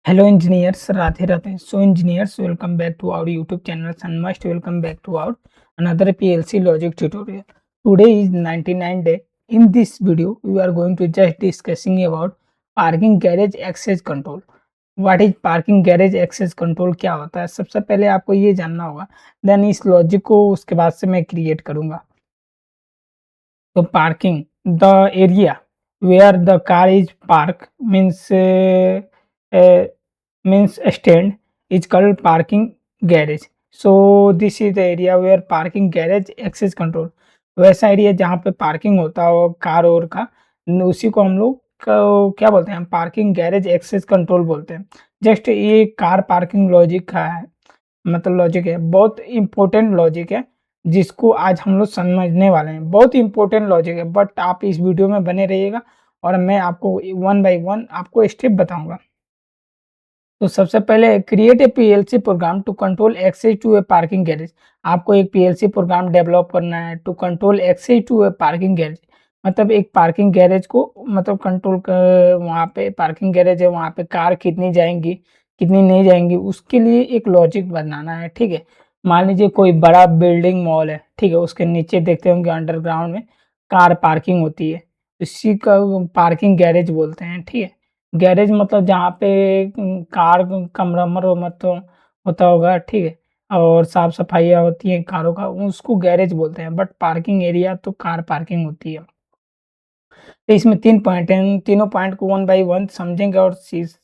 Hello engineers, Radhe Radhe. So engineers, welcome back to our YouTube channel and must welcome back to our another PLC logic tutorial. Today is 99 day. In this video, we are going to just discussing about parking garage access control. What is parking garage access control, क्या होता है? सबसे पहले आपको ये जानना होगा, then इस लॉजिक को उसके बाद से मैं क्रिएट करूंगा। तो parking, the area where the car is parked means stand is called parking garage. So this is the area where parking garage access control, वैसा एरिया जहाँ पे पार्किंग होता हो कार और का, उसी को हम लोग क्या बोलते हैं, पार्किंग गैरेज एक्सेस कंट्रोल बोलते हैं। जस्ट ये कार पार्किंग लॉजिक का है, मतलब लॉजिक है, बहुत इंपॉर्टेंट लॉजिक है जिसको आज हम लोग समझने वाले हैं। बहुत इंपॉर्टेंट लॉजिक है, बट आप इस वीडियो में बने रहिएगा और मैं आपको वन बाय वन आपको स्टेप बताऊंगा। तो सबसे पहले create a PLC program to control access to a parking garage. आपको एक पीएलसी प्रोग्राम डेवलप करना है to control access to a parking garage, मतलब एक पार्किंग गैरेज को मतलब कंट्रोल कर, वहाँ पे पार्किंग गैरेज है, वहाँ पे कार कितनी जाएंगी कितनी नहीं जाएंगी, उसके लिए एक लॉजिक बनाना है। ठीक है, मान लीजिए कोई बड़ा बिल्डिंग मॉल है, ठीक है, उसके नीचे देखते होंगे अंडरग्राउंड में कार पार्किंग होती है, इसी का पार्किंग गैरेज बोलते हैं। ठीक है, गैरेज मतलब जहाँ पे कार का मरम्मत मतलब होता होगा, ठीक है, और साफ सफाइयाँ होती हैं कारों का, उसको गैरेज बोलते हैं। बट पार्किंग एरिया तो कार पार्किंग होती है। तो इसमें 3 पॉइंट हैं, इन तीनों पॉइंट को वन बाय वन समझेंगे और चीज़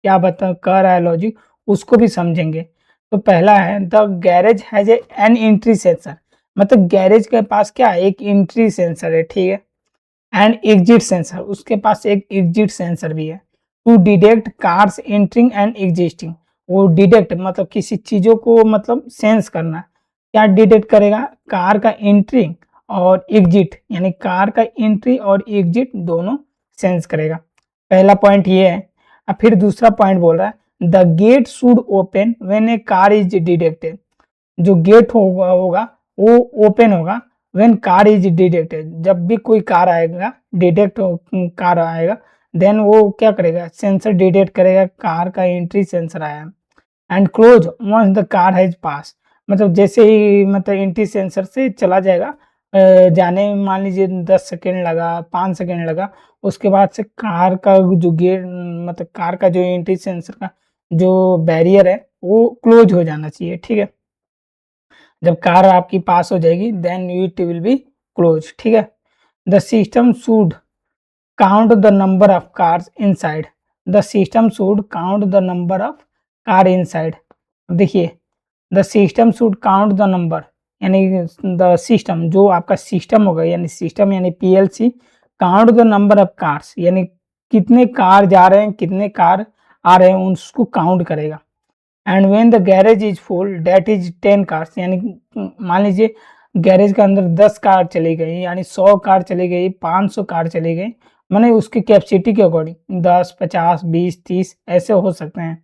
क्या बता कह रहा है लॉजिक, उसको भी समझेंगे। तो पहला है the garage has an entry sensor, मतलब गैरेज के पास क्या है, एक एंट्री सेंसर है, ठीक है, एंड एग्जिट सेंसर, उसके पास एक एग्जिट सेंसर भी है। To detect cars entering and existing, वो डिटेक्ट मतलब किसी चीज़ों को मतलब सेंस करना, क्या डिटेक्ट करेगा, कार का एंट्री और एग्जिट, यानी कार का एंट्री और एग्जिट दोनों सेंस करेगा। पहला पॉइंट ये है। अब फिर दूसरा पॉइंट बोल रहा है the gate should open when a car is detected, जो गेट होगा वो ओपन होगा व्हेन कार इज डिटेक्टेड, जब भी कोई कार आएगा डिटेक्ट कार आएगा, देन वो क्या करेगा, सेंसर डिटेक्ट करेगा कार का एंट्री सेंसर आया, and close once the car has pass, मतलब जैसे ही मतलब एंट्री सेंसर से चला जाएगा, जाने में मान लीजिए 10 सेकेंड लगा, 5 सेकेंड लगा, उसके बाद से कार का जो गेट मतलब कार का जो एंट्री सेंसर का जो बैरियर है वो क्लोज हो जाना चाहिए। ठीक है, जब कार आपकी पास हो जाएगी then it will be close. ठीक है, the system should count the number of cars inside, the system should count the number of car inside. देखिए, the system should count the number, यानी the system जो आपका system होगा, यानी system यानी PLC, count the number of cars, यानी कितने car जा रहे हैं कितने कार आ रहे हैं उसको काउंट करेगा। And when the garage is full that is 10 cars, यानी मान लीजिए गैरेज के अंदर 10 कार चली गई, यानी 100 कार चली गई, 500 कार चली गई, माने उसकी कैपेसिटी के अकॉर्डिंग 10 50 20 30 ऐसे हो सकते हैं।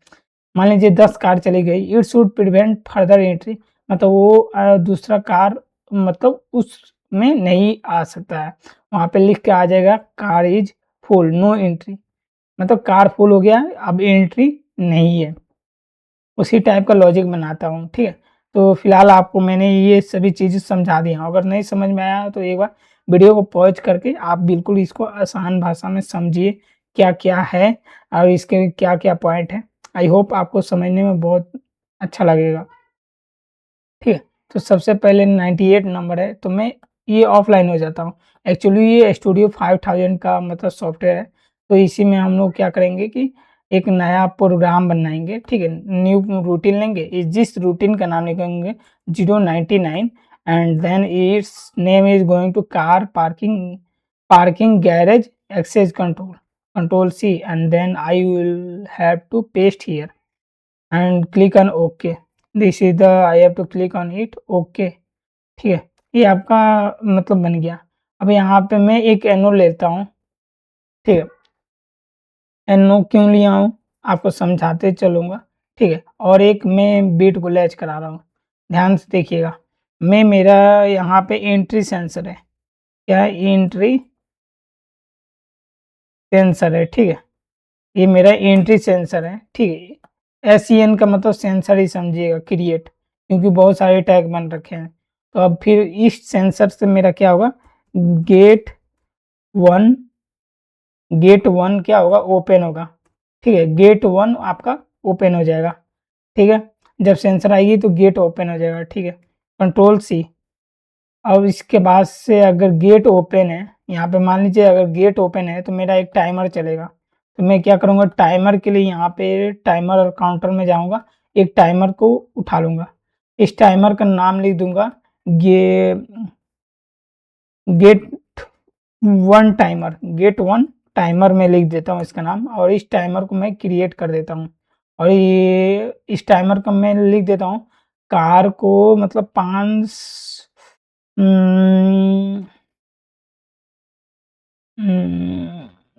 मान लीजिए 10 कार चली गई, it should prevent further entry, मतलब वो दूसरा कार मतलब उसमें नहीं आ सकता है, वहाँ पे लिख के आ जाएगा car is full no entry, मतलब कार फुल हो गया अब एंट्री नहीं है। उसी टाइप का लॉजिक बनाता हूँ। ठीक है, तो फिलहाल आपको मैंने ये सभी चीज़ें समझा दी हैं, अगर नहीं समझ में आया तो एक बार वीडियो को पॉज करके आप बिल्कुल इसको आसान भाषा में समझिए क्या क्या है और इसके क्या क्या पॉइंट है। आई होप आपको समझने में बहुत अच्छा लगेगा। ठीक है, तो सबसे पहले 98 नंबर है, तो मैं ये ऑफलाइन हो जाता हूँ। एक्चुअली ये स्टूडियो 5000 का मतलब सॉफ्टवेयर है, तो इसी में हम लोग क्या करेंगे कि एक नया प्रोग्राम बनाएंगे। ठीक है, न्यू रूटीन लेंगे, इस जिस रूटीन का नाम लिखेंगे 099 and then its name is going to car parking parking garage access control control C, and then I will have to paste here and click on okay, this is the I have to click on it okay. ठीक है, ये आपका मतलब बन गया। अब यहाँ पे मैं एक एनो लेता हूँ। ठीक है, एनो क्यों लिया हूँ आपको समझाते चलूँगा। ठीक है, और एक मैं बीट को लैच करा रहा हूँ, ध्यान से देखिएगा। मैं मेरा यहाँ पे एंट्री सेंसर है, क्या है, एंट्री सेंसर है। ठीक है, ये मेरा एंट्री सेंसर है, ठीक है। एसईएन का मतलब सेंसर ही समझिएगा, क्रिएट, क्योंकि बहुत सारे टैग बन रखे हैं। तो अब फिर इस सेंसर से मेरा क्या होगा, गेट वन, गेट वन क्या होगा, ओपन होगा, ठीक है। गेट वन आपका ओपन हो जाएगा, ठीक है। जब सेंसर आएगी तो गेट ओपन हो जाएगा, ठीक है। Control C. अब इसके बाद से अगर गेट ओपन है, यहाँ पे मान लीजिए अगर गेट ओपन है तो मेरा एक टाइमर चलेगा। तो मैं क्या करूँगा, टाइमर के लिए यहाँ पे टाइमर और काउंटर में जाऊँगा, एक टाइमर को उठा लूँगा। इस टाइमर का नाम लिख दूँगा गे gate one timer, gate one timer में लिख देता हूँ इसका नाम, और इस टाइमर को मैं क्रिएट कर देता हूँ। और ये इस टाइमर को मैं लिख देता हूँ कार को, मतलब 5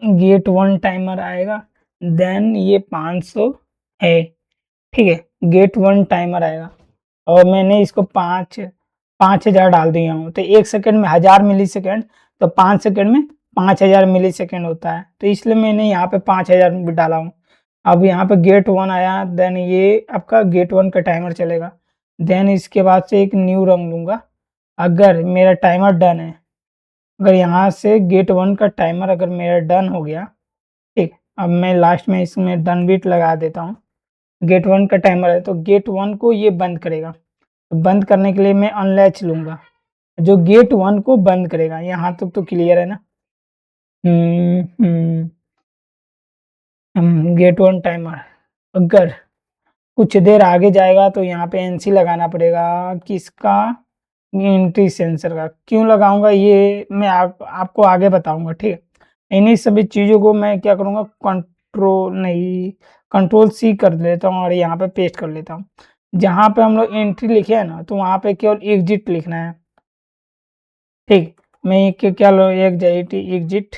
गेट वन टाइमर आएगा, देन ये 500 है, ठीक है। गेट वन टाइमर आएगा और मैंने इसको 5000 डाल दिया हूँ, तो 1 सेकंड में 1000 मिली सेकंड, तो 5 सेकंड में 5000 मिली सेकंड होता है, तो इसलिए मैंने यहाँ पे 5000 भी डाला हूँ। अब यहाँ पे गेट वन आया, देन ये आपका गेट वन का टाइमर चलेगा। देन इसके बाद से एक न्यू रंग लूँगा। अगर मेरा टाइमर डन है, अगर यहाँ से गेट वन का टाइमर अगर मेरा डन हो गया, ठीक। अब मैं लास्ट में इसमें डन बीट लगा देता हूँ। गेट वन का टाइमर है तो गेट वन को ये बंद करेगा। तो बंद करने के लिए मैं अनलैच लूँगा, जो गेट वन को बंद करेगा। यहाँ तक तो क्लियर है ना। गेट वन टाइमर अगर कुछ देर आगे जाएगा तो यहाँ पे एनसी लगाना पड़ेगा, किसका, एंट्री सेंसर का। क्यों लगाऊंगा ये मैं आपको आगे बताऊंगा, ठीक है। इन्हीं सभी चीज़ों को मैं क्या करूँगा, कंट्रोल सी कर लेता हूँ और यहाँ पे पेस्ट कर लेता हूँ। जहाँ पे हम लोग एंट्री लिखे है ना, तो वहाँ पे केवल एग्जिट लिखना है, ठीक। मैं क्या लो, exit,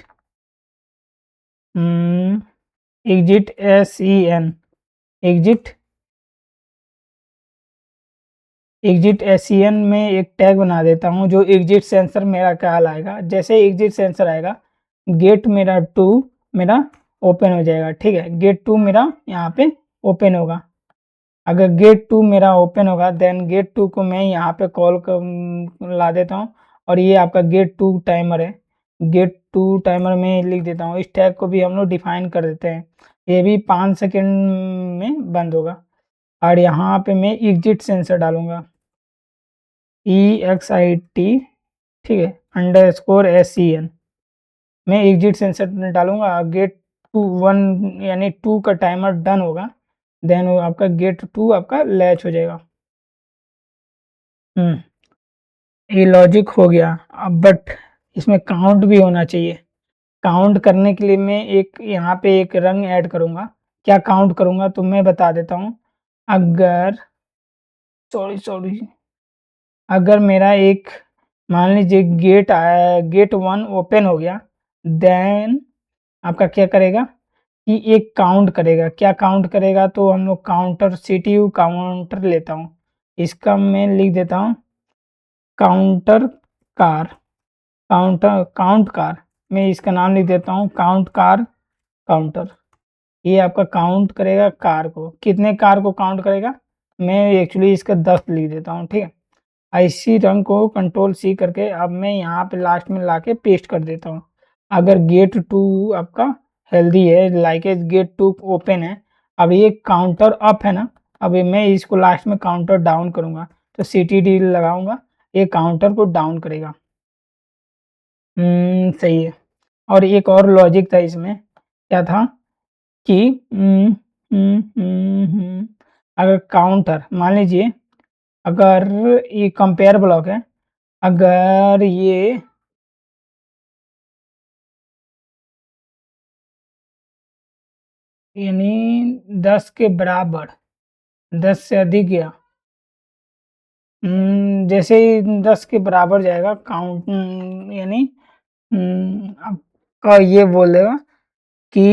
exit SEN, exit, exit SEN में एक टैग बना देता हूँ, जो एग्जिट सेंसर मेरा कहलाएगा। जैसे एग्जिट सेंसर आएगा, गेट मेरा 2 मेरा ओपन हो जाएगा, ठीक है। गेट 2 मेरा यहाँ पे ओपन होगा। अगर गेट 2 मेरा ओपन होगा, देन गेट 2 को मैं यहाँ पे ला देता हूँ, और ये आपका गेट 2 टाइमर है। गेट 2 टाइमर में लिख देता हूँ। इस टैग को भी हम लोग डिफाइन कर देते हैं। ये भी 5 सेकंड में बंद होगा। और यहाँ पे मैं एग्जिट सेंसर डालूंगा, EXIT, ठीक है, _SEN। मैं एग्जिट सेंसर डालूंगा। गेट 1 यानी 2 का टाइमर डन होगा, देन वो आपका गेट 2 आपका लैच हो जाएगा। ये लॉजिक हो गया। अब बट इसमें काउंट भी होना चाहिए। काउंट करने के लिए मैं एक यहाँ पे एक रंग ऐड करूँगा। क्या काउंट करूँगा तो मैं बता देता हूँ। अगर सॉरी अगर मेरा एक, मान लीजिए गेट आया, गेट 1 ओपन हो गया, देन आपका क्या करेगा कि एक काउंट करेगा। क्या काउंट करेगा, तो हम लोग काउंटर, सीटीयू काउंटर लेता हूँ। इसका मैं लिख देता हूँ काउंटर कार, काउंट कार। मैं इसका नाम लिख देता हूँ काउंट कार काउंटर। ये आपका काउंट करेगा कार को। कितने कार को काउंट करेगा, मैं एक्चुअली इसका 10 लिख देता हूँ, ठीक है। इसी रंग को कंट्रोल सी करके अब मैं यहाँ पे लास्ट में लाके पेस्ट कर देता हूँ। अगर गेट 2 आपका हेल्दी है, लाइक गेट 2 ओपन है, अब ये काउंटर अप है ना, अभी मैं इसको लास्ट में काउंटर डाउन करूँगा, तो CTD लगाऊंगा, ये काउंटर को डाउन करेगा। सही है। और एक और लॉजिक था इसमें, क्या था कि अगर काउंटर, मान लीजिए अगर ये कंपेयर ब्लॉक है, अगर ये यानी 10 के बराबर, 10 से अधिक गया, जैसे ही 10 के बराबर जाएगा काउंट, यानी आपका ये बोलेगा कि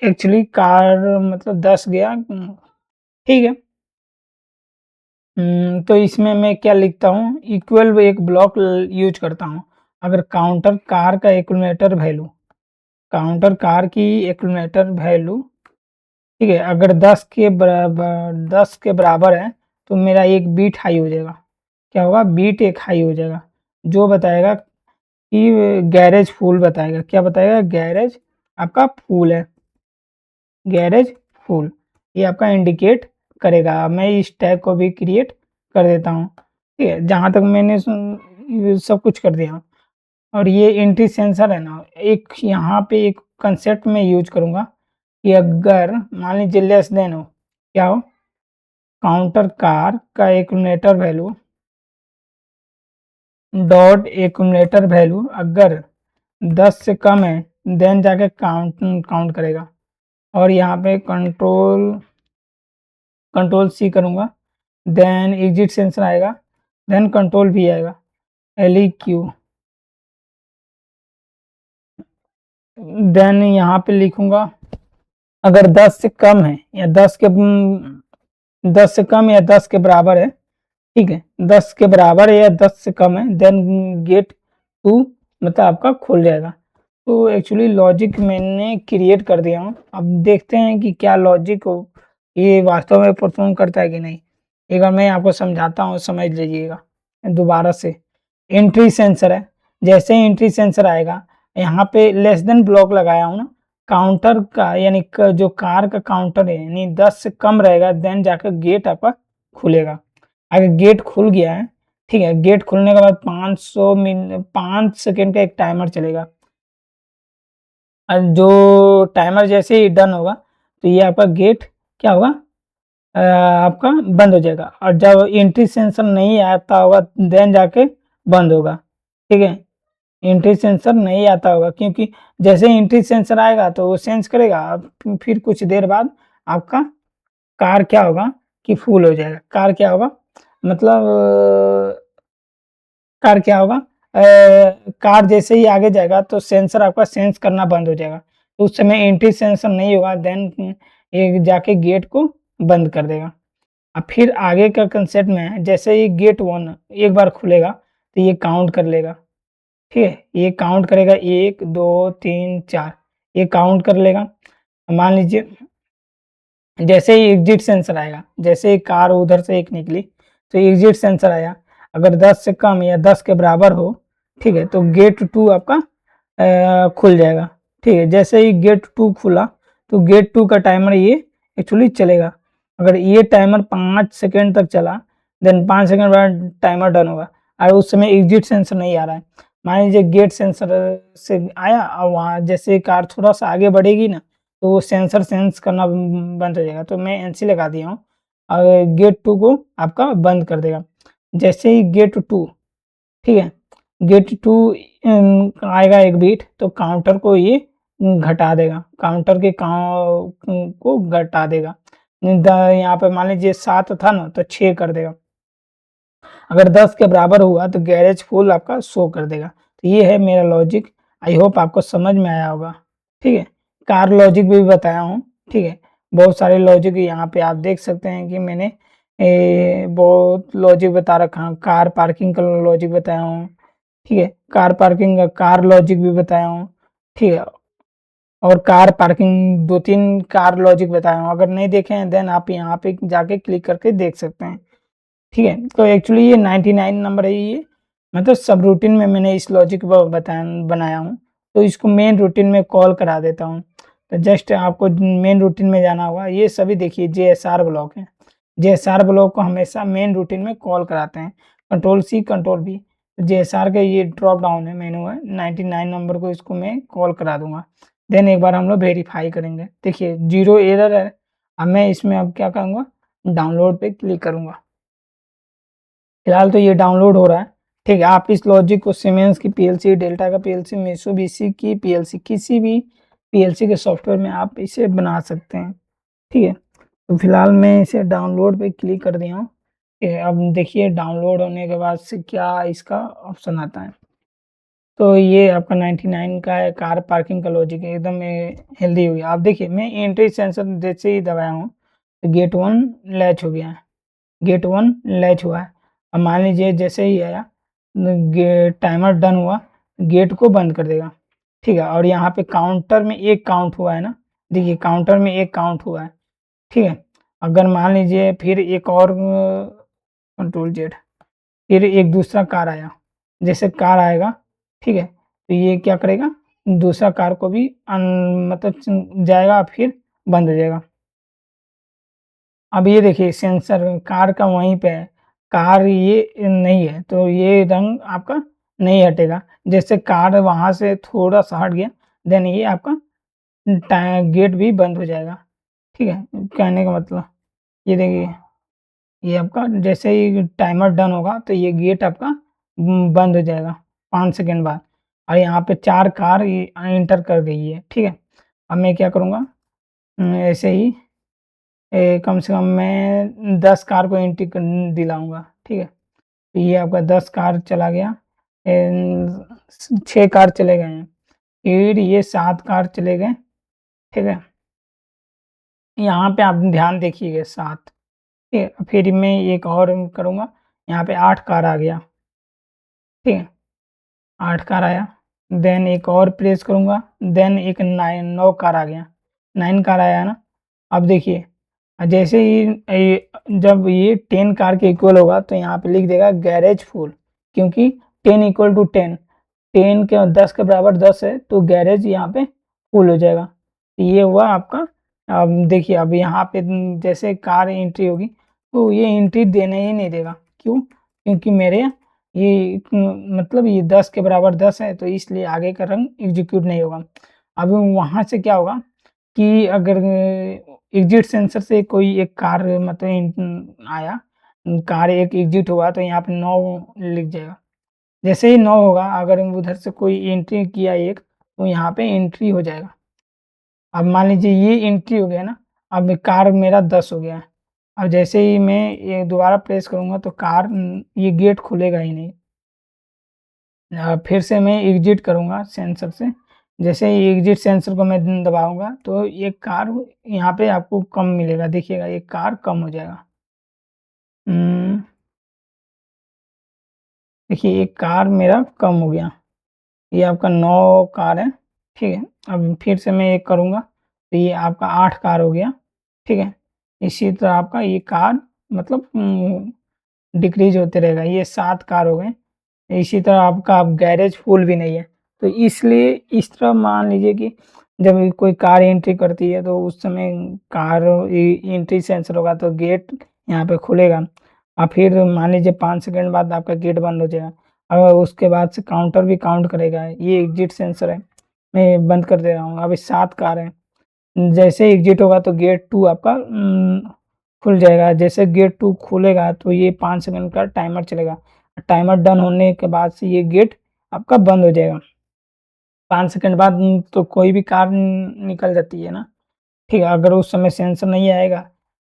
एक्चुअली कार मतलब 10 गया, ठीक है। तो इसमें मैं क्या लिखता हूँ, इक्वल एक ब्लॉक यूज करता हूँ। अगर काउंटर कार का एक्यूमुलेटर वैल्यू, काउंटर कार की एक्यूमुलेटर वैल्यू, ठीक है, अगर 10 के बराबर है तो मेरा एक बीट हाई हो जाएगा। क्या होगा? बीट एक हाई हो जाएगा, जो बताएगा कि गैरेज फुल बताएगा। क्या बताएगा? गैरेज आपका फुल है, गैरेज फुल, ये आपका इंडिकेट करेगा। मैं इस टैग को भी क्रिएट कर देता हूँ, ठीक है, जहाँ तक मैंने ये सब कुछ कर दिया। और ये एंट्री सेंसर है ना, एक यहाँ पे एक कंसेप्ट में यूज करूँगा कि अगर मान लीजिए लेस देन हो, क्या हो, काउंटर कार का accumulator value dot accumulator value अगर 10 से कम है देन जाके काउंट करेगा। और यहाँ पे कंट्रोल सी करूँगा, देन एग्जिट सेंसर आएगा, देन कंट्रोल भी आएगा, LEQ, देन यहाँ पे लिखूंगा अगर 10 से कम है या 10 से कम या 10 के बराबर है, ठीक है, 10 के बराबर है या 10 से कम है, देन गेट टू मतलब आपका खुल जाएगा। तो एक्चुअली लॉजिक मैंने क्रिएट कर दिया हूँ। अब देखते हैं कि क्या लॉजिक हो, ये वास्तव में परफॉर्म करता है कि नहीं। एक बार मैं आपको समझाता हूँ, समझ लीजिएगा दोबारा से। एंट्री सेंसर है, जैसे ही एंट्री सेंसर आएगा, यहाँ पे लेस देन ब्लॉक लगाया हूँ ना, काउंटर का यानी जो कार का काउंटर है यानी 10 से कम रहेगा, देन जाकर गेट आपका खुलेगा। अगर गेट खुल गया है, ठीक है, गेट खुलने के बाद 5 सेकेंड का एक टाइमर चलेगा। और जो टाइमर जैसे ही डन होगा तो ये आपका गेट क्या होगा, आपका बंद हो जाएगा। और जब एंट्री सेंसर नहीं आता होगा देन जाके बंद होगा, ठीक है, एंट्री सेंसर नहीं आता होगा, क्योंकि जैसे ही एंट्री सेंसर आएगा तो वो सेंस करेगा। फिर कुछ देर बाद आपका कार क्या होगा कि फुल हो जाएगा। कार क्या होगा मतलब कार क्या होगा, कार जैसे ही आगे जाएगा तो सेंसर आपका सेंस करना बंद हो जाएगा। तो उस समय एंट्री सेंसर नहीं होगा, देन ये जाके गेट को बंद कर देगा। अब फिर आगे का कंसेप्ट में है, जैसे ही गेट 1 एक बार खुलेगा तो ये काउंट कर लेगा, ठीक है, ये काउंट करेगा 1 2 3 4, ये काउंट कर लेगा। मान लीजिए जैसे ही एग्जिट सेंसर आएगा, जैसे ही कार उधर से एक निकली तो एग्जिट सेंसर आया, अगर 10 से कम या 10 के बराबर हो, ठीक है, तो गेट 2 आपका खुल जाएगा, ठीक है। जैसे ही गेट 2 खुला तो गेट 2 का टाइमर ये एक्चुअली चलेगा। अगर ये टाइमर 5 सेकेंड तक चला, देन 5 सेकेंड बाद टाइमर डन होगा। और उस समय एग्जिट सेंसर नहीं आ रहा है, मान लीजिए गेट सेंसर से आया और वहाँ जैसे कार थोड़ा सा आगे बढ़ेगी ना तो वो सेंसर सेंस करना बंद हो जाएगा। तो मैं NC लगा दिया हूँ और गेट 2 को आपका बंद कर देगा। जैसे ही गेट 2, ठीक है, गेट 2 आएगा एक बीट तो काउंटर को ये घटा देगा, काउंटर के को घटा देगा। यहाँ पे मान लीजिए 7 था ना तो 6 कर देगा। अगर 10 के बराबर हुआ तो गैरेज फुल आपका शो कर देगा। तो ये है मेरा लॉजिक, आई होप आपको समझ में आया होगा, ठीक है। कार लॉजिक भी बताया हूँ, ठीक है, बहुत सारे लॉजिक यहाँ पे आप देख सकते हैं कि मैंने बहुत लॉजिक बता रखा हूँ। कार पार्किंग का लॉजिक बताया हूँ, ठीक है, कार पार्किंग का कार लॉजिक भी बताया हूँ, ठीक है, और कार पार्किंग 2-3 कार लॉजिक बताया हूँ। अगर नहीं देखे हैं देन आप यहाँ पे जाके क्लिक करके देख सकते हैं, ठीक है। तो एक्चुअली ये 99 नंबर है, ये मतलब सब रूटीन में मैंने इस लॉजिक को बनाया हूँ। तो इसको मेन रूटीन में कॉल करा देता हूँ। तो जस्ट आपको मेन रूटीन में जाना होगा। ये सभी देखिए JSR ब्लॉक है, JSR ब्लॉक को हमेशा मेन रूटीन में कॉल कराते हैं, control C control V। JSR का ये ड्रॉप डाउन है, मेनू है, 99 नंबर को इसको मैं कॉल करा दूंगा। देन एक बार हम लोग वेरीफाई करेंगे, देखिए 0 एरर है। अब मैं इसमें अब क्या करूँगा, डाउनलोड पे क्लिक करूँगा। फिलहाल तो ये डाउनलोड हो रहा है, ठीक है। आप इस लॉजिक को सीमेंस की PLC, डेल्टा का PLC, मित्सुबिशी की PLC, किसी भी PLC के सॉफ्टवेयर में आप इसे बना सकते हैं, ठीक है। तो फिलहाल मैं इसे डाउनलोड पे क्लिक कर दिया हूँ। अब देखिए डाउनलोड होने के बाद से क्या इसका ऑप्शन आता है। तो ये आपका 99 का है, कार पार्किंग का लॉजिक है, एकदम हेल्दी हो गया। आप देखिए मैं एंट्री सेंसर जैसे ही दबाया हूँ तो गेट 1 लैच हो गया है, गेट 1 लैच हुआ है। अब मान लीजिए जैसे ही आया टाइमर डन हुआ, गेट को बंद कर देगा, ठीक है? और यहाँ पे काउंटर में 1 काउंट हुआ है ना, देखिए काउंटर में 1 काउंट हुआ है, ठीक है? अगर मान लीजिए फिर एक और कंट्रोल ज़ेड, फिर एक दूसरा कार आया, जैसे कार आएगा, ठीक है? तो ये क्या करेगा, दूसरा कार को भी मतलब जाएगा फिर बंद हो जाएगा। अब ये देखिए सेंसर कार का वहीं पे है, कार ये नहीं है, तो ये रंग आपका नहीं हटेगा। जैसे कार वहाँ से थोड़ा-सा हट गया, देन ये आपका गेट भी बंद हो जाएगा, ठीक है? कहने का मतलब ये देखिए, ये आपका जैसे ही टाइमर डन होगा, तो ये गेट आपका बंद हो जाएगा 5 सेकंड बाद और यहाँ पे 4 कार ये एंटर कर गई है, ठीक है? अब मैं क्या करूँगा, ऐसे ही कम से कम मैं 10 कार को एंट्री दिलाऊँगा, ठीक है? तो ये आपका 10 कार चला गया, 6 कार चले गए हैं, फिर ये 7 कार चले गए, ठीक है? यहाँ पे आप ध्यान देखिएगा 7, ठीक है? फिर मैं एक और करूँगा, यहाँ पे 8 कार आ गया, ठीक है? 8 कार आया, देन एक और प्रेस करूँगा, देन एक 9 कार आ गया, 9 कार आया ना? अब देखिए जैसे ही जब ये 10 कार के इक्वल होगा तो यहाँ पे लिख देगा गैरेज फुल, क्योंकि 10 इक्वल टू 10, 10 के 10 के बराबर 10 है, तो गैरेज यहाँ पे फुल हो जाएगा। ये हुआ आपका। अब देखिए अब यहाँ पे जैसे कार एंट्री होगी तो ये एंट्री देने ही नहीं देगा, क्यों? क्योंकि मेरे ये मतलब ये 10 के बराबर 10 है, तो इसलिए आगे का रंग एग्जीक्यूट नहीं होगा। अब वहाँ से क्या होगा कि अगर एग्जिट सेंसर से कोई एक कार मतलब आया, कार एक एग्जिट हुआ तो यहाँ पे 9 लिख जाएगा। जैसे ही 9 होगा, अगर उधर से कोई एंट्री किया एक, तो यहाँ पे एंट्री हो जाएगा। अब मान लीजिए ये एंट्री हो गया ना, अब कार मेरा 10 हो गया है। अब जैसे ही मैं ये दोबारा प्रेस करूँगा तो कार ये गेट खुलेगा ही नहीं। फिर से मैं एग्जिट करूँगा सेंसर से, जैसे ही एग्जिट सेंसर को मैं दबाऊँगा तो ये कार यहाँ पे आपको कम मिलेगा, देखिएगा ये कार कम हो जाएगा। उम, देखिए ये कार मेरा कम हो गया, ये आपका 9 कार है, ठीक है? अब फिर से मैं ये करूँगा, तो ये आपका 8 कार हो गया, ठीक है? इसी तरह आपका ये कार मतलब डिक्रीज़ होते रहेगा, ये 7 कार हो गए। इसी तरह आपका अब गैरेज फुल भी नहीं है, तो इसलिए इस तरह मान लीजिए कि जब कोई कार एंट्री करती है तो उस समय कार एंट्री सेंसर होगा तो गेट यहाँ पे खुलेगा और फिर मान लीजिए 5 सेकंड बाद आपका गेट बंद हो जाएगा और उसके बाद से काउंटर भी काउंट करेगा। ये एग्जिट सेंसर है, मैं बंद कर दे रहा हूँ। अभी 7 कार हैं, जैसे एग्जिट होगा तो गेट 2 आपका खुल जाएगा। जैसे गेट 2 खुलेगा तो ये 5 सेकंड का टाइमर चलेगा। टाइमर डन होने के बाद से ये गेट आपका बंद हो जाएगा। 5 सेकंड बाद तो कोई भी कार निकल जाती है ना, ठीक है? अगर उस समय सेंसर नहीं आएगा,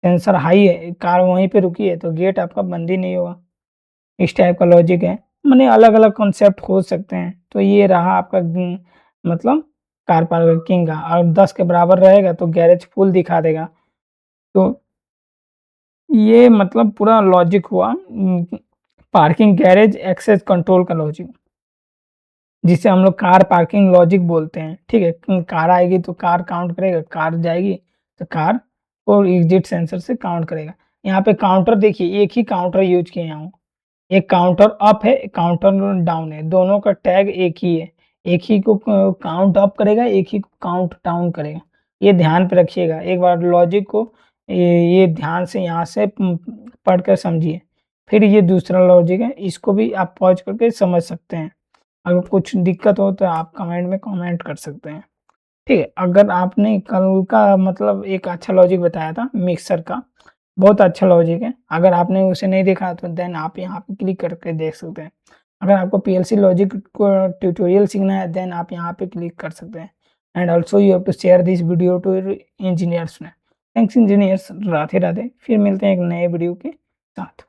सेंसर हाई है, कार वहीं पे रुकी है, तो गेट आपका बंद ही नहीं होगा। इस टाइप का लॉजिक है। माने अलग-अलग कॉन्सेप्ट हो सकते हैं। तो ये रहा आपका मतलब कार पार्किंग का और 10 के बराबर रहेगा तो गैरेज फुल दिखा देगा। तो ये मतलब पूरा लॉजिक हुआ पार्किंग गैरेज एक्सेस कंट्रोल का लॉजिक, जिसे हम लोग कार पार्किंग लॉजिक बोलते हैं, ठीक है? कार आएगी तो कार काउंट करेगा, कार जाएगी तो कार को एग्जिट सेंसर से काउंट करेगा। यहाँ पे काउंटर देखिए, एक ही काउंटर यूज़ किया हूँ। एक काउंटर अप है, एक काउंटर डाउन है, दोनों का टैग एक ही है। एक ही को काउंट अप करेगा, एक ही को काउंट डाउन करेगा। ये ध्यान पे रखिएगा, एक बार लॉजिक को ये ध्यान से यहाँ से पढ़ कर समझिए। फिर ये दूसरा लॉजिक है, इसको भी आप पॉज़ करके समझ सकते हैं। अगर कुछ दिक्कत हो तो आप कमेंट में कमेंट कर सकते हैं, ठीक है? अगर आपने कल का मतलब एक अच्छा लॉजिक बताया था मिक्सर का, बहुत अच्छा लॉजिक है। अगर आपने उसे नहीं देखा तो देन आप यहाँ पे क्लिक करके देख सकते हैं। अगर आपको पीएलसी लॉजिक को ट्यूटोरियल सीखना है देन आप यहाँ पे क्लिक कर सकते हैं। And also you have to share this video to your engineers. Thanks engineers, Radhe Radhe. फिर मिलते हैं एक नए वीडियो के साथ।